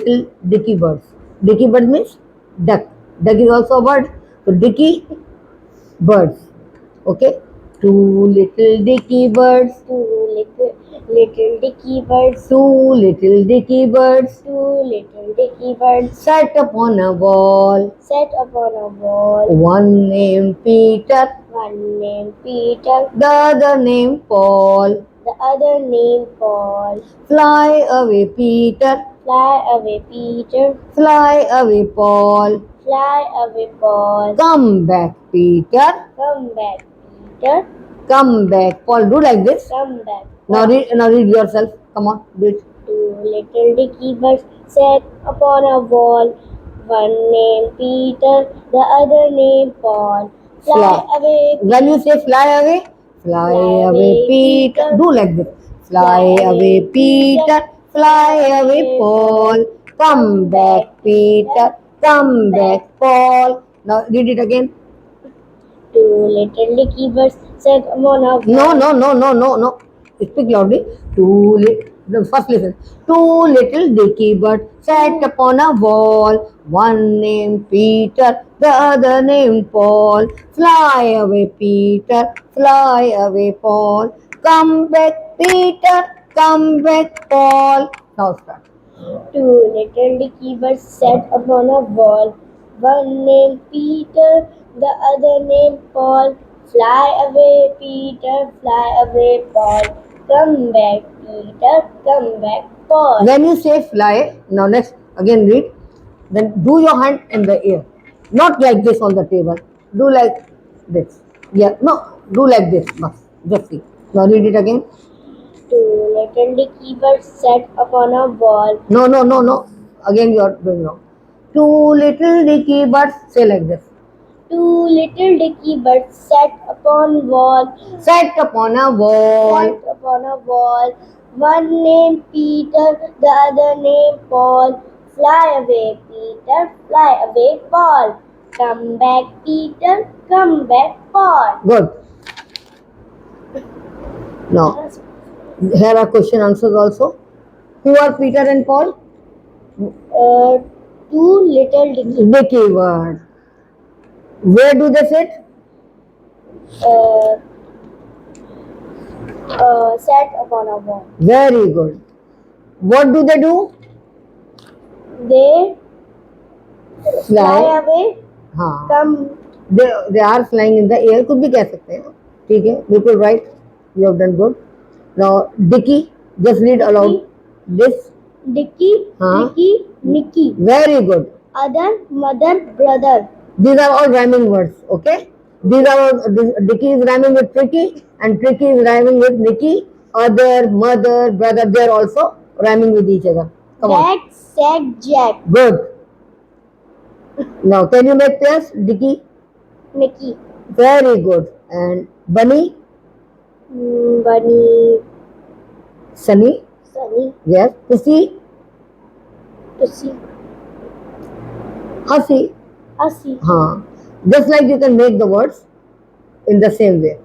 little Dicky birds. Dicky bird means duck. Duck is also a bird. So Dicky birds. Okay. Two little Dicky birds. Little Dicky birds. Two little Dicky birds. Two little Dicky birds. Sat upon a wall. Sat upon a wall. One named Peter. One named Peter. The other named Paul. The other named Paul. Fly away, Peter. Fly away, Peter. Fly away, Paul. Fly away, Paul. Come back, Peter. Come back, Peter. Come back, Paul. Do like this. Come back. Now read yourself. Come on, do it. Two little Dicky birds sat upon a wall. One named Peter, the other named Paul. Fly away. When you say fly away, fly away, Peter. Do like this. Fly away, Peter. Fly away, Paul. Come back, Peter. Come back, Paul. Now read it again. Two little Dicky birds sat upon a wall. No. Speak loudly. First listen. Two little Dicky birds sat upon a wall. One named Peter, the other named Paul. Fly away, Peter. Fly away, Paul. Come back, Peter. Come back, Paul. Now start. Two little Dicky birds sat upon a wall. One named Peter, the other named Paul. Fly away, Peter, fly away, Paul. Come back, Peter, come back, Paul. When you say fly, now next again read. Then do your hand in the air. Not like this on the table. Do like this. Yeah, no, do like this. Just see. Now read it again. Two little Dicky birds sat upon a wall. No. Again you are doing wrong. Two little Dicky birds. Say like this. Two little Dicky birds sat upon wall. Sat upon a wall. Sat upon a wall. One named Peter, the other named Paul. Fly away, Peter, fly away, Paul. Come back, Peter, come back, Paul. Good. Now, here are question answers also. Who are Peter and Paul? Two little Dicky. Dicky birds. Where do they sit? Sat upon a wall. Very good. What do they do? They fly Fly. away. हाँ. Come. They are flying in the air. कुछ भी कह सकते हैं. ठीक है. बिल्कुल right. You have done good. Now Dicky, just read aloud this. Dicky, Huh? Dicky, Nicky. Very good. Other, mother, brother. These are all rhyming words. Okay. These are all. Dicky is rhyming with Tricky, and Tricky is rhyming with Nicky. Other, mother, brother. They are also rhyming with each other. Come on. Jack, Sack, Jack. Good. Now, can you make pairs? Dicky. Nicky. Very good. And Bunny. Bunny. Sunny. Sunny. Yes. Pussy. Pussy. Hussy. Hussy. हाँ. Just like you can make the words in the same way.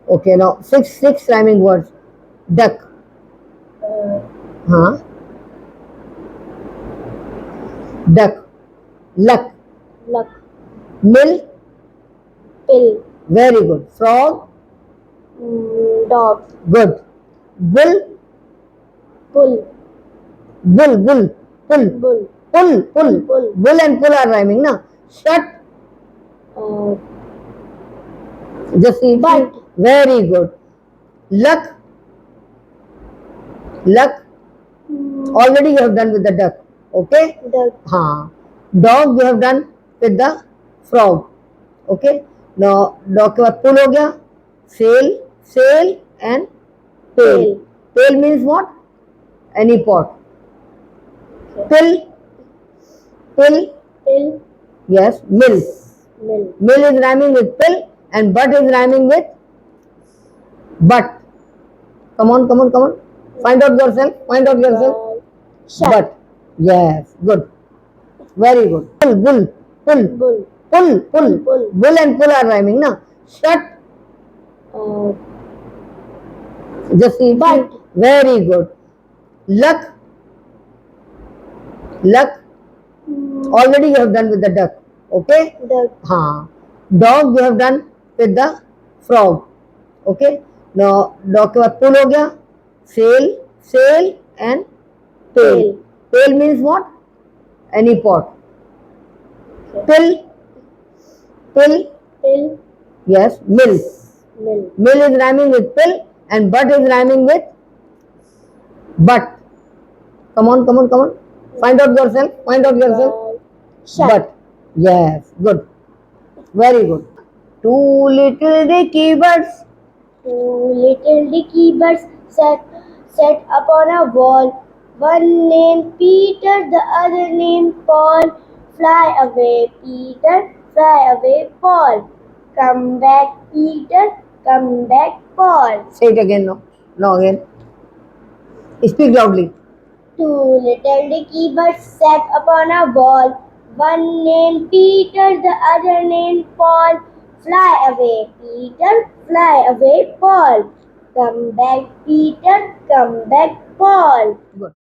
Okay. Now six rhyming words. Duck. हाँ. Duck. Luck. Luck. Mill. Pill. Very good. Frog. Dog. Good. Bull. Bull. Bull. Pull. Bull. Pull. Bull and pull are rhyming, na? Shut. Just see. Bite. Very good. Luck. Already you have done with the duck. Okay? Duck. हाँ. Dog you have done with the frog. Okay? Now dog के बाद pull हो गया. Sail and tail. Tail means what? Any pot. Pill. Yes. Mill. Mill is rhyming with pill and butt is rhyming with butt. Come on. Find out yourself. Shut. Butt. Yes. Good. Very good. Bull. Bull. Bull and pull are rhyming, na? Shut. Just see. Bite. Very good. Luck. Luck, Hmm. already you have done with the duck. Okay? Duck. Dog you have done with the frog. Okay? Now dog के बाद पुल हो गया. Sail and pail. Tail. Pail means what? Any pot. Okay. Pill. Pill. Yes. Mill. Mill. Mill is rhyming with pill and butt is rhyming with butt. Come on. Find out yourself. Shut. But yes, good. Very good. Two little dicky birds. Two little dicky birds sat upon a wall. One named Peter, the other named Paul. Fly away, Peter, fly away, Paul. Come back, Peter, come back, Paul. Say it again now. Now again. Speak loudly. Two little dicky birds sat upon a wall. One named Peter, the other named Paul. Fly away, Peter, fly away, Paul. Come back, Peter, come back, Paul. Good.